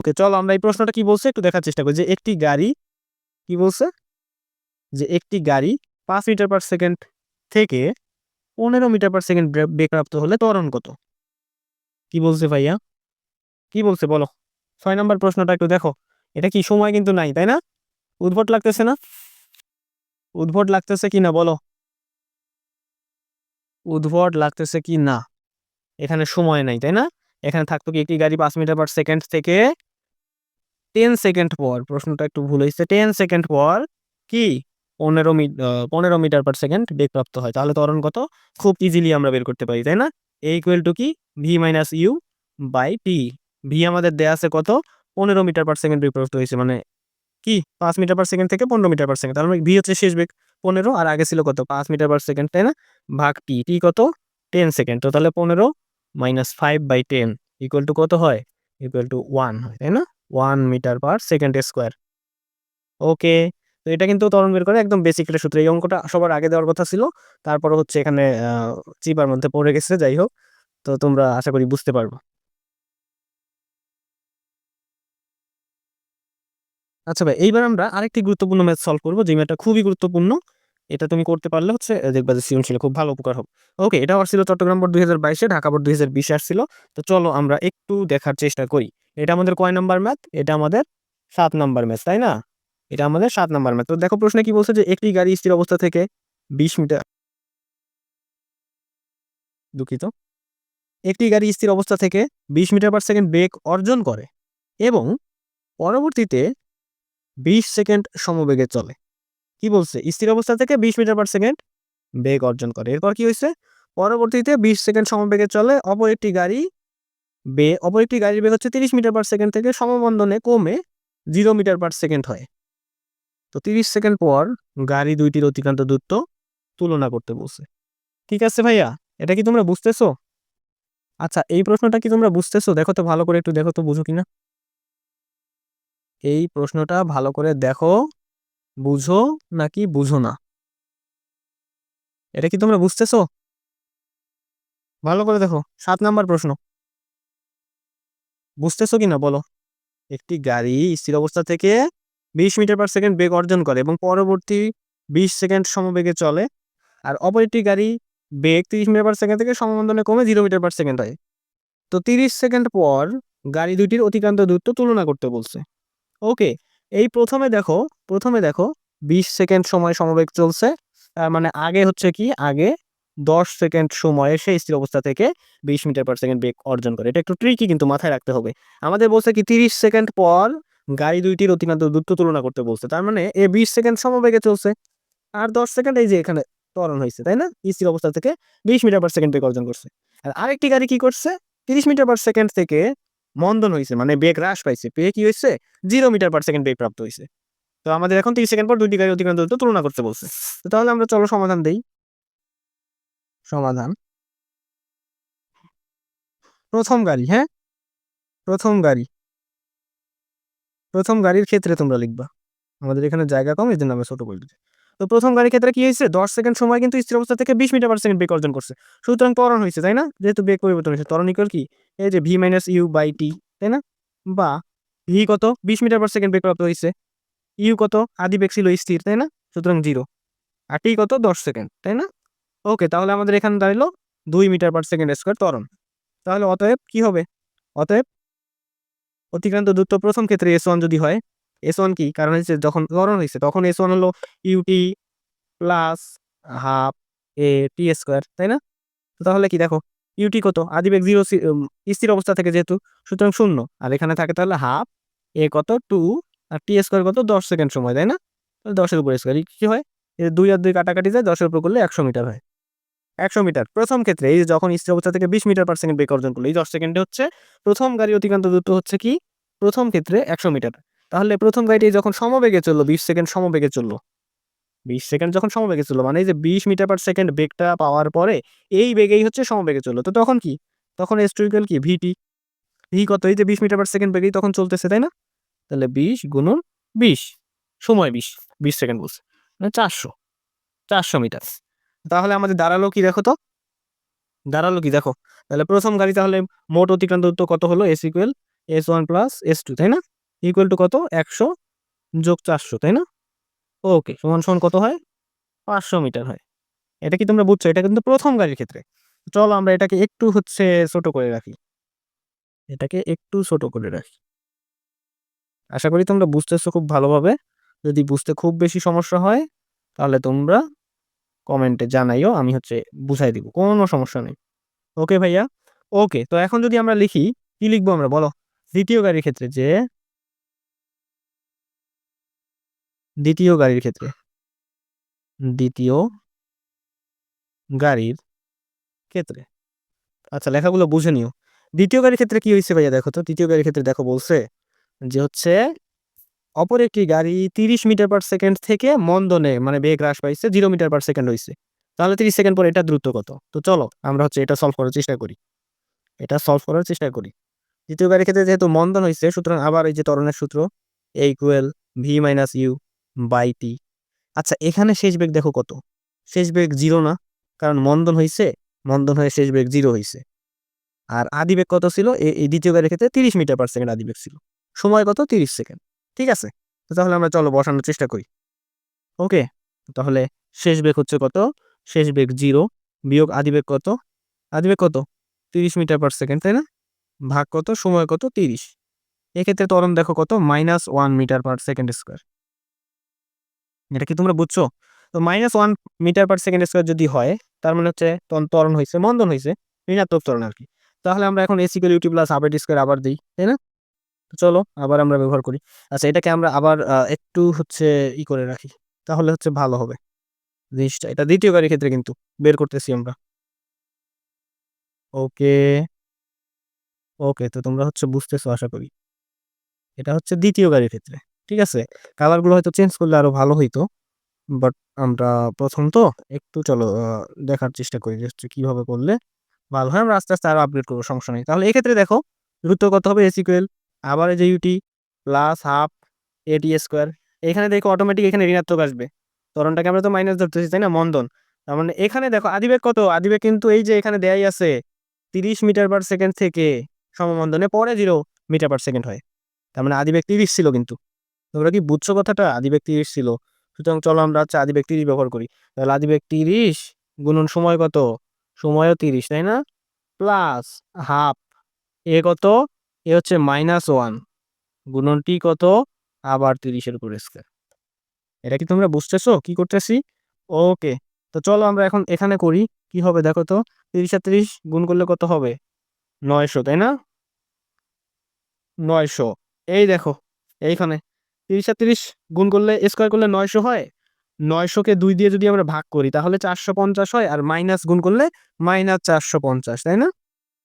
ওকে, চলো আমরা এই প্রশ্নটা কি বলছে একটু দেখার চেষ্টা করি। যে একটি গাড়ি কি বলছে, যে একটি গাড়ি 5 মিটার/সেকেন্ড থেকে 15 মিটার/সেকেন্ড বেগপ্রাপ্ত হলে ত্বরণ কত? কি বলছে ভাইয়া, কি বলছে বলো? 6 নম্বর প্রশ্নটা একটু দেখো। এটা কি সময় কিন্তু নাই, তাই না? উদ্ভট লাগতেছে না? উদ্ভট লাগতেছে কি না বলো? উদ্ভট লাগতেছে কি না? এখানে সময় নাই, তাই না? এখানে থাকতো কি একটি গাড়ি 5 মিটার/সেকেন্ড থেকে 10 সেকেন্ড পর, প্রশ্নটা একটু ভুল হয়েছে, 10 সেকেন্ড পর কি 15 মিটার/সেকেন্ড বেগপ্রাপ্ত হয়, তাহলে ত্বরণ কত? খুব ইজিলি আমরা বের করতে পারি, তাই না? এ ইকুয়াল টু কি v-u/t। ভি আমাদের দেয়া আছে কত? 15 মিটার/সেকেন্ড বেগপ্রাপ্ত হয়েছে, মানে কি 5 মিটার/সেকেন্ড থেকে 15 মিটার/সেকেন্ড, তার মানে ভি হচ্ছে শেষ বেগ 15, আর আগে ছিল কত 5 মিটার/সেকেন্ড, তাই না? ভাগ টি, টি কত 10 সেকেন্ড, তো তাহলে 15 - 5/10 ইকুয়াল টু কত হয়? ইকুয়াল টু 1 হয়, তাই না? 1 মিটার/সেকেন্ড স্কোয়ার। ওকে, তো এটা কিন্তু ত্বরণ বের করে একদম বেসিক একটা সূত্র। এই অঙ্কটা সবার আগে দেওয়ার কথা ছিল, তারপর হচ্ছে এখানে চিপার মধ্যে পড়ে গেছে। যাই হোক, তো তোমরা আশা করি বুঝতে পারবো। আচ্ছা ভাই, এইবার আমরা আরেকটি গুরুত্বপূর্ণ ম্যাথ সলভ করবো, যে ম্যাথটা খুবই গুরুত্বপূর্ণ। এটা তুমি করতে পারলে হচ্ছে দেখবা যে সৃজনশীলে খুব ভালো উপকার হবে। ওকে, এটা আসছিল চট্টগ্রাম বোর্ড 2022-এ, ঢাকা বোর্ড 2020-এ আসছিল। তো চলো আমরা একটু দেখার চেষ্টা করি। এটা আমাদের কয় নাম্বার ম্যাথ? এটা আমাদের 7 নাম্বার ম্যাথ, তাই না? এটা আমাদের 7 নাম্বার ম্যাথ। তো দেখো প্রশ্নে কি বলছে, যে একটি গাড়ি স্থির অবস্থা থেকে 20 মিটার, দুঃখিত, একটি গাড়ি স্থির অবস্থা থেকে 20 মিটার/সেকেন্ড বেগ অর্জন করে এবং পরবর্তীতে 20 সেকেন্ড সমবেগে চলে। কি বলছে? স্থির অবস্থা থেকে 20 মিটার/সেকেন্ড বেগ অর্জন করে, এরপর কি হয়েছে? পরবর্তীতে 20 সেকেন্ড সমবেগে চলে, অপর একটি গাড়ির বেগ হচ্ছে 30 মিটার/সেকেন্ড থেকে সমবন্ধনে কমে 0 মিটার/সেকেন্ড হয়। তো 30 সেকেন্ড পর গাড়ি দুইটির অতিক্রান্ত দূরত্ব তুলনা করতে বলছে। ঠিক আছে ভাইয়া, এটা কি তোমরা বুঝতেছো? আচ্ছা, এই প্রশ্নটা কি তোমরা বুঝতেছো? দেখো তো ভালো করে, একটু দেখো তো বুঝো কিনা। এই প্রশ্নটা ভালো করে দেখো, বুঝো নাকি বুঝো না, এটা কি তোমরা বুঝতেছো? ভালো করে দেখো, 7 নাম্বার প্রশ্ন, বুঝতেছো কিনা বলো? একটি গাড়ি স্থির অবস্থা থেকে 20 মিটার/সেকেন্ড বেগ অর্জন করে এবং পরবর্তী 20 সেকেন্ড সমবেগে চলে, আর অপর একটি গাড়ি বেগ 30 মিটার/সেকেন্ড থেকে সমবন্ধনে কমে 0 মিটার/সেকেন্ড হয়। তো 30 সেকেন্ড পর গাড়ি দুইটির অতিক্রান্ত দূরত্ব তুলনা করতে বলছে। ওকে, এই প্রথমে দেখো 20 সেকেন্ড সময় সমবেগ চলছে, মানে আগে হচ্ছে কি, আগে 10 সেকেন্ড সময়ে সেই স্থির অবস্থা থেকে 20 মিটার/সেকেন্ড বেগ অর্জন করে। এটা একটু ট্রিকি, কিন্তু মাথায় রাখতে হবে। আমাদের বলছে কি 30 সেকেন্ড পর গাড়ি দুইটির অতিক্রান্ত দূরত্ব তুলনা করতে বলছে, তার মানে এ 20 সেকেন্ড সমবেগে চলছে, আর 10 সেকেন্ড এই যে এখানে ত্বরণ হয়েছে, তাই না? স্থির অবস্থা থেকে 20 মিটার/সেকেন্ড বেগ অর্জন করছে। আর আরেকটি গাড়ি কি করছে, 30 মিটার/সেকেন্ড থেকে মন্দন হয়েছে, মানে বেগ হ্রাস পাইছে, পেয়ে কি হয়েছে 0 মিটার/সেকেন্ড বেগ প্রাপ্ত হয়েছে। তো আমাদের এখন 30 সেকেন্ড পর দুইটি গাড়ি অতিক্রান্ত দূরত্ব তুলনা করতে বলছে। তো তাহলে আমরা চলো সমাধান দেই। সমাধান, প্রথম গাড়ি, হ্যাঁ, প্রথম গাড়ি, প্রথম গাড়ির ক্ষেত্রে তোমরা লিখবা, আমাদের এখানে জায়গা কম, এই জন্য আমরা ছোট করে দিচ্ছি। তো প্রথম গাড়ির ক্ষেত্রে কি হয়েছে, 10 সেকেন্ড সময় কিন্তু স্থির অবস্থা থেকে 20 মিটার/সেকেন্ড বেগ অর্জন করছে, সুতরাং ত্বরণ হয়েছে, তাই না? যেহেতু বেগ পরিবর্তন হয়েছে, ত্বরণ ইকুয়াল কি, এই যে v-u/t, তাই না? বা ভি কত, 20 মিটার/সেকেন্ড বেগ প্রাপ্ত হয়েছে, ইউ কত, আদি বেগ ছিল স্থির, তাই না? সুতরাং 0, আর টি কত 10 সেকেন্ড, তাই না? ওকে, তাহলে আমাদের এখানে দাঁড়ালো 2 মিটার/সেকেন্ড স্কোয়ার ত্বরণ। তাহলে অতএব কি হবে? অতএব অতিক্রান্ত দূরত্ব প্রথম ক্ষেত্রে S1 যদি হয়, S1 কি, কারণ হচ্ছে যখন ত্বরণ হয়েছে তখন S1 হলো ইউটি প্লাস হাফ এ টি স্কোয়ার, তাই না? তো তাহলে কি দেখো, ইউটি কত, আদিবেগ 0 স্থির অবস্থা থেকে যেহেতু, সুতরাং 0, আর এখানে থাকে তাহলে হাফ এ কত 2, আর টি স্কোয়ার কত 10 সেকেন্ড সময়, তাই না? 10-এর উপর স্কোয়ার কি হয়, 2 আর 2 কাটাকাটি যায়, 10-এর উপর করলে 100 মিটার হয়। 100 মিটার প্রথম ক্ষেত্রে, এই যে যখন স্থির অবস্থা থেকে 20 মিটার/সেকেন্ড বেগ অর্জন করলো, এই 10 সেকেন্ডে হচ্ছে প্রথম গাড়ি অতিক্রান্ত দূরত্ব হচ্ছে কি, প্রথম ক্ষেত্রে 100 মিটার। তাহলে প্রথম গাড়িটি যখন সমবেগে চললো, 20 সেকেন্ড সমবেগে চললো, 20 সেকেন্ড যখন সমবেগে চললো, মানে এই যে 20 মিটার/সেকেন্ড বেগটা পাওয়ার পরে এই বেগেই হচ্ছে সমবেগে চললো, তো তখন কি, তখন এস2 কি ভিটি, ভি কত, এই যে 20 মিটার/সেকেন্ড বেগেই তখন চলতেছে, তাই না? তাহলে 20 × 20, সময় 20 সেকেন্ড বলছে, মানে 400 মিটার। তাহলে আমাদের দাঁড়ালো কি দেখো তো, দাঁড়ালো কি দেখো, তাহলে প্রথম গাড়ি তাহলে মোট অতিক্রান্ত দূরত্ব কত হলো, S equal S1 plus S2, তাই না? ইকুয়াল টু কত? 100 যোগ 400, তাই না? ওকে, সমান সমান কত হয়? 500 মিটার হয়। এটা কি তোমরা বুঝছো? এটা কিন্তু প্রথম গাড়ির ক্ষেত্রে। চলো আমরা এটাকে একটু ছোট করে রাখি। এটাকে একটু ছোট করে রাখি। আশা করি তোমরা বুঝতেছো খুব ভালোভাবে। যদি বুঝতে খুব বেশি সমস্যা হয় তাহলে তোমরা কমেন্টে জানাইও, আমি বুঝাই দিব। কোনো সমস্যা নেই। ওকে ভাইয়া? ওকে, তো এখন যদি আমরা লিখি, কি লিখবো আমরা বলো? দ্বিতীয় গাড়ির ক্ষেত্রে দ্বিতীয় গাড়ির ক্ষেত্রে দ্বিতীয় গাড়ির ক্ষেত্রে আচ্ছা, লেখাগুলো বুঝে নিও। দ্বিতীয় গাড়ির ক্ষেত্রে কি হইছে ভাইয়া? দেখো তো, দ্বিতীয় গাড়ির ক্ষেত্রে দেখো বলছে যে অপর একটি গাড়ি 30 মিটার পার সেকেন্ড থেকে মন্দনে মানে বেগ হ্রাস পাইছে 0 মিটার পার সেকেন্ড হইছে। তাহলে 30 সেকেন্ড পরে এটা দ্রুত কত? তো চলো আমরা এটা সলভ করার চেষ্টা করি। দ্বিতীয় গাড়ির ক্ষেত্রে যেহেতু মন্দন হইছে, সুতরাং আবার এই যে ত্বরণের সূত্র A equal V minus u by t. আচ্ছা, এখানে শেষ বেগ দেখো কত? শেষ বেগ 0 না, কারণ মন্দন হইছে, মন্দন হয়ে শেষ বেগ 0 হইছে। আর আদি বেগ কত ছিল? এই দ্বিতীয় গাড়ির ক্ষেত্রে 30 মিটার পার সেকেন্ড আদি বেগ ছিল। সময় কত? 30 সেকেন্ড। ঠিক আছে, তো তাহলে আমরা চলো বসানোর চেষ্টা করি। ওকে, তাহলে শেষ বেগ হচ্ছে কত? শেষ বেগ 0 বিয়োগ আদি বেগ কত? আদি বেগ কত? 30 মিটার পার সেকেন্ড, তাই না? ভাগ কত? সময় কত? 30। এক্ষেত্রে ত্বরণ দেখো কত? -1 মিটার পার সেকেন্ড স্কোয়ার। এটা কি তোমরা বুঝছো? তো -1 মিটার পার সেকেন্ড স্কোয়ার যদি হয়, তার মানে ত্বরণ হয়েছে, মন্দন হয়েছে, ঋণাত্মক ত্বরণ আর কি। তাহলে আমরা এখন S equal U T plus half এটি স্কোয়ার আবার দিই, তাই না? তো চলো আবার আমরা ব্যবহার করি। আচ্ছা, এটাকে আমরা আবার একটু করে রাখি, তাহলে ভালো হবে জিনিসটা। এটা দ্বিতীয় গাড়ির ক্ষেত্রে কিন্তু বের করতেছি আমরা। ওকে, ওকে, তো তোমরা বুঝতেছো আশা করি। এটা দ্বিতীয় গাড়ির ক্ষেত্রে। ঠিক আছে, কালারগুলো হয়তো চেঞ্জ করলে আরো ভালো হইতো, বাট আমরা প্রথম তো একটু চলো দেখার চেষ্টা করি যে কিভাবে করলে ভালো হয়। আমরা আস্তে আস্তে আরো আপডেট করবো, সমস্যা নেই। তাহলে এক্ষেত্রে দেখো দ্রুত কত হবে? এস ইকুয়াল আবার এই যে ইউটি প্লাস হাফ এটি স্কোয়ার। এখানে দেখো অটোমেটিক এখানে ঋণাত্মক আসবে, ত্বরণটাকে আমরা তো মাইনাস ধরতেছি, তাই না? মন্দন। তার মানে এখানে দেখো আদিবেগ কত? আদিবেগ কিন্তু এই যে এখানে দেয়াই আছে 30 মিটার পার সেকেন্ড থেকে সমমন্দনে পরে 0 মিটার পার সেকেন্ড হয়। তার মানে আদিবেগ 30 ছিল কিন্তু। তোমরা কি বুঝছো কথাটা? আদিবেগ 30 ছিল। সুতরাং চলো আমরা আদিবেগ 30 ব্যবহার করি। তাহলে আদিবেগ 30 গুণন সময় কত? সময়ও 30, তাই না? প্লাস হাফ এ কত? এ -1 গুণন টি কত? আবার 30-এর উপর স্কয়ার। এটা কি তোমরা বুঝতেছো কি করতেছি? ওকে, তো চলো আমরা এখন এখানে করি। কি হবে দেখো তো? 30 আর 30 গুণ করলে কত হবে? 900, তাই না? 900। এই দেখো এইখানে 30 আর 30 গুণ করলে স্কয়ার করলে 900 হয়। 900 কে 2 দিয়ে যদি আমরা ভাগ করি তাহলে 450 হয়, আর মাইনাস গুণ করলে -450, তাই না?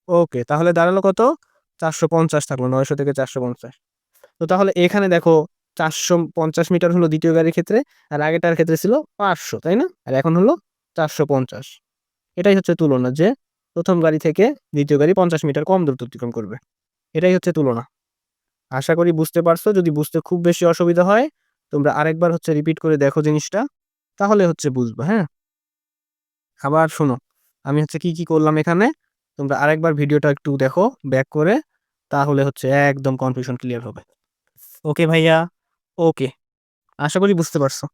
ওকে, তাহলে দাঁড়ালো কত? 450 থাকলো, 900 থেকে 450। তো তাহলে এখানে দেখো 450 মিটার হলো দ্বিতীয় গাড়ির ক্ষেত্রে, আর আগেরটার ক্ষেত্রে ছিল 500, তাই না? আর এখন হলো 450। এটাই তুলনা, যে প্রথম গাড়ি থেকে দ্বিতীয় গাড়ি 50 মিটার কম দূরত্ব অতিক্রম করবে। এটাই তুলনা। আশা করি বুঝতে পারছো। যদি বুঝতে খুব বেশি অসুবিধা হয় তোমরা আরেকবার রিপিট করে দেখো জিনিসটা, তাহলে বুঝবা। হ্যাঁ, আবার শোনো আমি কি কি করলাম এখানে। তোমরা আরেকবার ভিডিওটা একটু দেখো ব্যাক করে, তাহলে একদম কনফিউশন ক্লিয়ার হবে। ওকে ভাইয়া? ওকে, আশা করি বুঝতে পারছো।